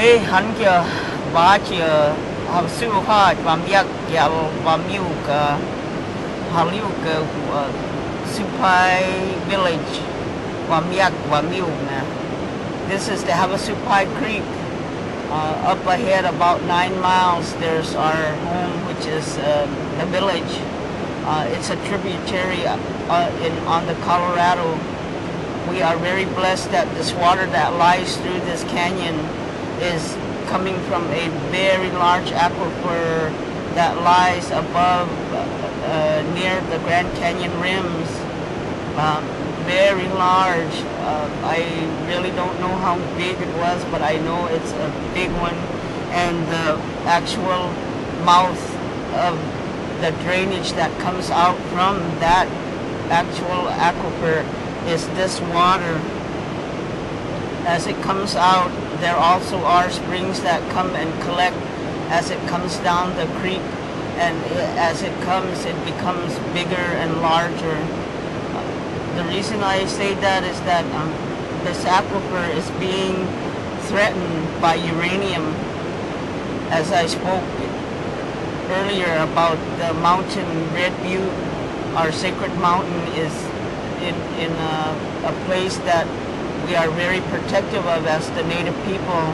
Hey, Hankia, Bachia, Havasupai, Bamyak, Yal, Bamuk, Haluk, Supai village, Bamyak, Bamuk. This is the Havasu Creek. Up ahead about 9 miles, there's our home, which is the village. It's a tributary on the Colorado. We are very blessed that this water that lies through this canyon is coming from a very large aquifer that lies above near the Grand Canyon rims. Very large. I really don't know how big it was, but I know it's a big one. And the actual mouth of the drainage that comes out from that actual aquifer is this water. As it comes out, there also are springs that come and collect as it comes down the creek, and as it comes, it becomes bigger and larger. The reason I say that is that this aquifer is being threatened by uranium. As I spoke earlier about the mountain Red Butte, our sacred mountain is in a place that we are very protective of as the Native people.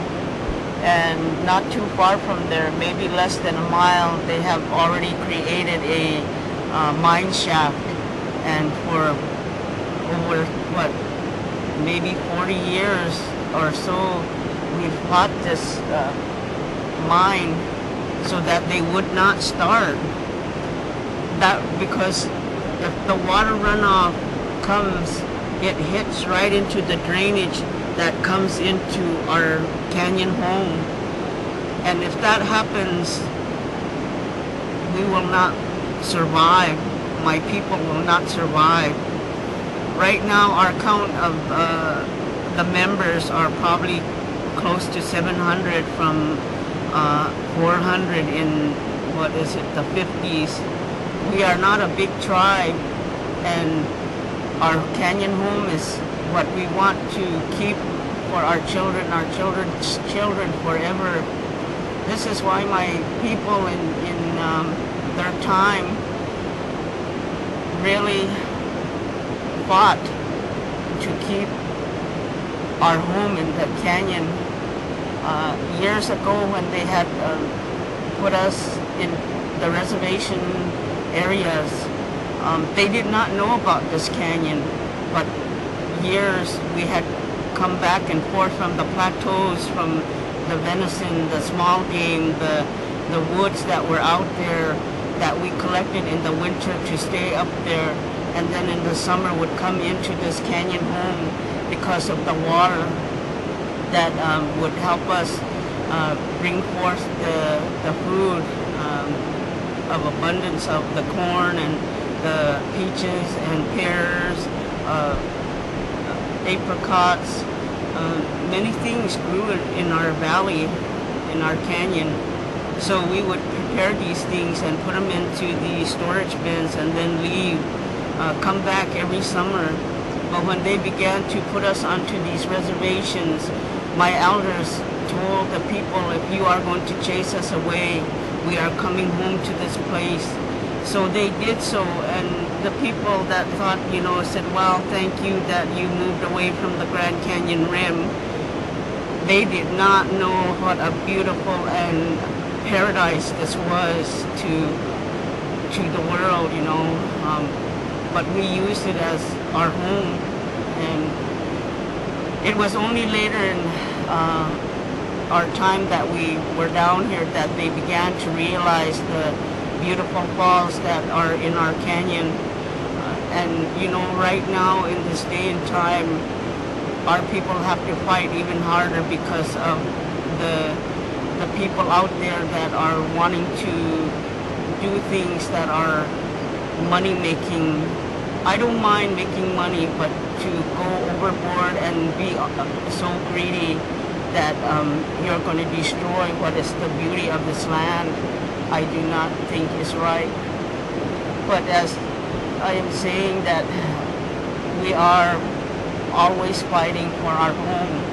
And not too far from there, maybe less than a mile, they have already created a mine shaft. And for over, what, maybe 40 years or so, we've fought this mine so that they would not start. That because if the water runoff comes, it hits right into the drainage that comes into our canyon home. And if that happens, we will not survive. My people will not survive. Right now, our count of the members are probably close to 700 from 400 in, what is it, the 50s. We are not a big tribe, and our canyon home is what we want to keep for our children's children forever. This is why my people in their time really fought to keep our home in the canyon. Years ago, when they had put us in the reservation areas, they did not know about this canyon, but years we had come back and forth from the plateaus, from the venison, the small game, the woods that were out there that we collected in the winter to stay up there, and then in the summer would come into this canyon home because of the water that would help us bring forth the food of abundance of the corn and the peaches and pears, apricots. Many things grew in our valley, in our canyon. So we would prepare these things and put them into the storage bins and then leave, come back every summer. But when they began to put us onto these reservations, my elders told the people, if you are going to chase us away, we are coming home to this place. So they did so, and the people that thought, you know, said, well, thank you that you moved away from the Grand Canyon rim. They did not know what a beautiful and paradise this was to the world, you know. But we used it as our home, and it was only later in our time that we were down here that they began to realize the beautiful falls that are in our canyon. And you know, right now in this day and time, our people have to fight even harder because of the people out there that are wanting to do things that are money making. I don't mind making money, but to go overboard and be so greedy that you're going to destroy what is the beauty of this land, I do not think is right. But as I am saying that we are always fighting for our home.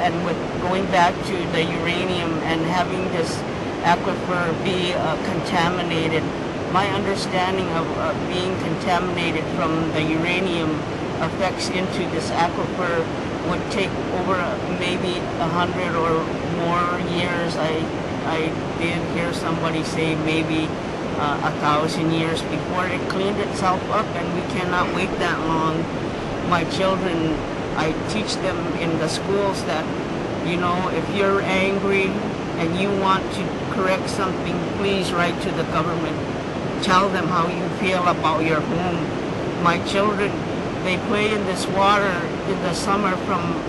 and with going back to the uranium and having this aquifer be contaminated, my understanding of being contaminated from the uranium effects into this aquifer would take over maybe 100 or more years. I did hear somebody say maybe 1,000 years before it cleaned itself up, and we cannot wait that long. My children, I teach them in the schools that, you know, if you're angry and you want to correct something, please write to the government. Tell them how you feel about your home. My children, they play in this water in the summer from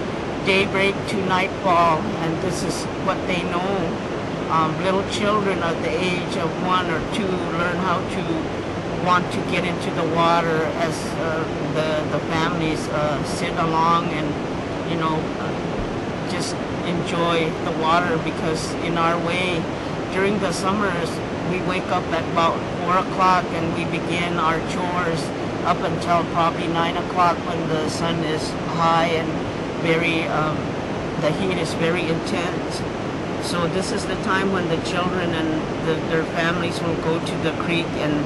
daybreak to nightfall, and this is what they know. Little children at the age of 1 or 2 learn how to want to get into the water as the families sit along and, you know, just enjoy the water, because in our way, during the summers, we wake up at about 4 o'clock and we begin our chores up until probably 9 o'clock when the sun is high and very, the heat is very intense. So this is the time when the children and their families will go to the creek and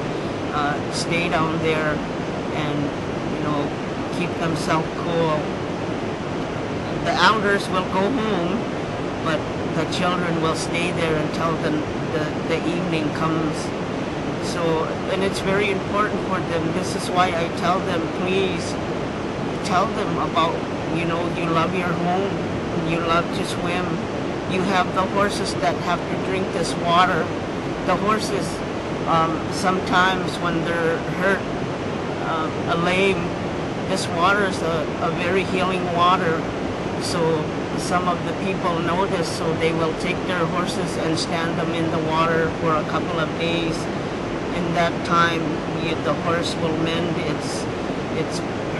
stay down there and, you know, keep themselves cool. The elders will go home, but the children will stay there until the evening comes. So, and it's very important for them. This is why I tell them, please tell them about, you know, you love your home, you love to swim. You have the horses that have to drink this water. The horses, sometimes when they're hurt, lame, this water is a very healing water. So some of the people know this, so they will take their horses and stand them in the water for a couple of days. In that time, the horse will mend its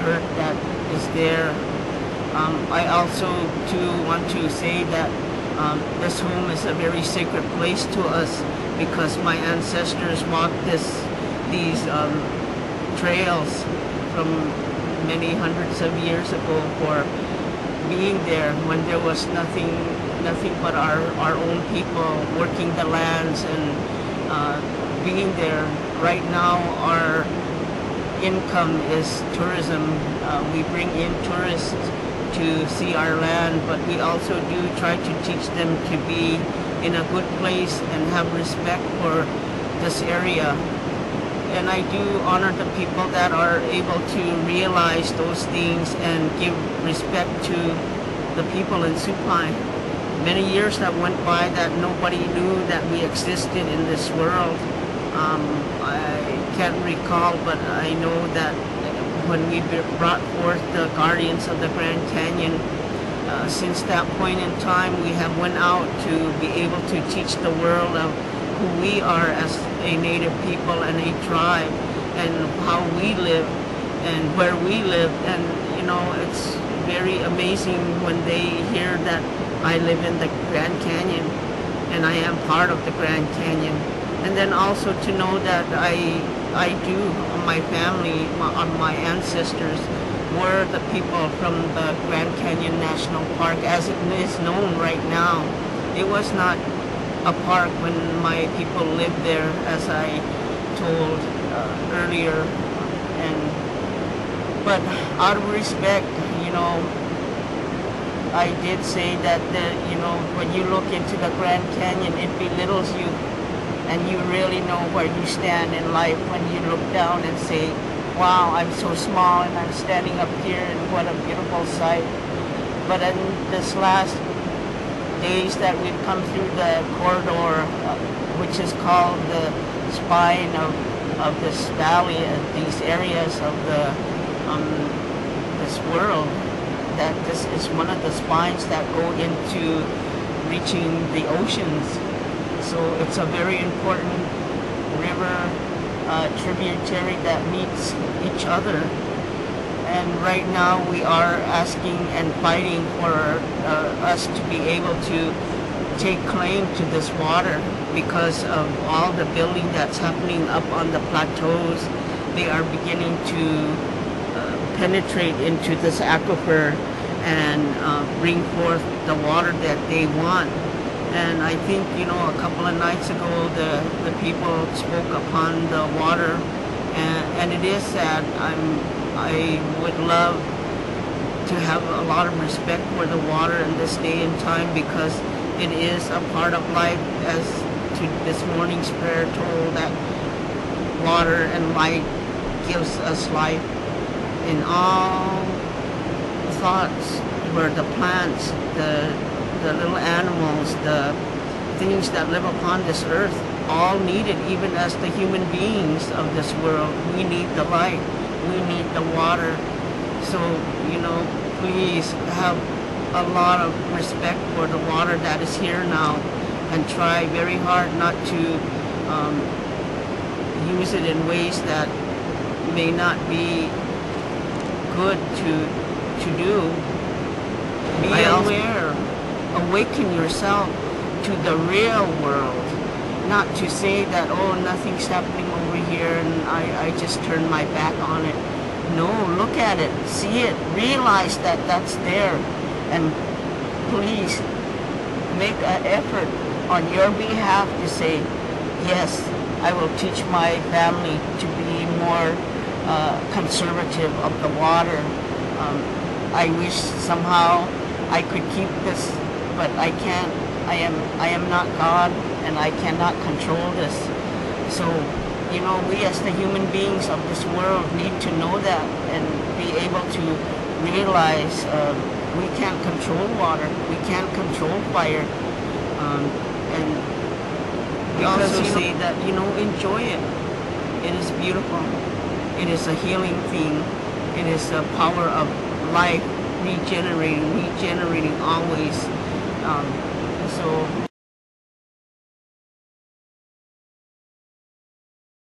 hurt that is there. I also too want to say that this home is a very sacred place to us, because my ancestors walked these trails from many hundreds of years ago for being there when there was nothing but our own people working the lands and being there. Right now our income is tourism. We bring in tourists to see our land, but we also do try to teach them to be in a good place and have respect for this area. And I do honor the people that are able to realize those things and give respect to the people in Supine. Many years that went by that nobody knew that we existed in this world. I can't recall, but I know that when we brought forth the Guardians of the Grand Canyon, since that point in time we have went out to be able to teach the world of who we are as a native people and a tribe, and how we live and where we live. And you know, it's very amazing when they hear that I live in the Grand Canyon and I am part of the Grand Canyon. And then also to know that I do, my family, my ancestors were the people from the Grand Canyon National Park as it is known right now. It was not a park when my people lived there, as I told earlier. But out of respect, you know, I did say that you know, when you look into the Grand Canyon, it belittles you, and you really know where you stand in life when you look down and say, wow, I'm so small and I'm standing up here and what a beautiful sight. But in this last days that we've come through the corridor, which is called the spine of this valley, these areas of this world, that this is one of the spines that go into reaching the oceans. So it's a very important river tributary that meets each other. And right now we are asking and fighting for us to be able to take claim to this water because of all the building that's happening up on the plateaus. They are beginning to penetrate into this aquifer, and bring forth the water that they want. And I think, you know, a couple of nights ago, the people spoke upon the water, and it is sad. I would love to have a lot of respect for the water in this day and time, because it is a part of life, as to this morning's prayer told, that water and light gives us life. In all thoughts, where the plants, the little animals, the things that live upon this earth, all need it, even as the human beings of this world. We need the light, we need the water. So, you know, please have a lot of respect for the water that is here now, and try very hard not to use it in ways that may not be good to do. Be aware. Awaken yourself to the real world, not to say that, oh, nothing's happening over here and I just turn my back on it. No, look at it, see it, realize that that's there, and please make an effort on your behalf to say, yes, I will teach my family to be more conservative of the water. I wish somehow I could keep this, but I can't. I am not God, and I cannot control this. So, you know, we as the human beings of this world need to know that, and be able to realize we can't control water, we can't control fire, and we also say that, you know, enjoy it. It is beautiful. It is a healing thing. It is a power of life, regenerating always. So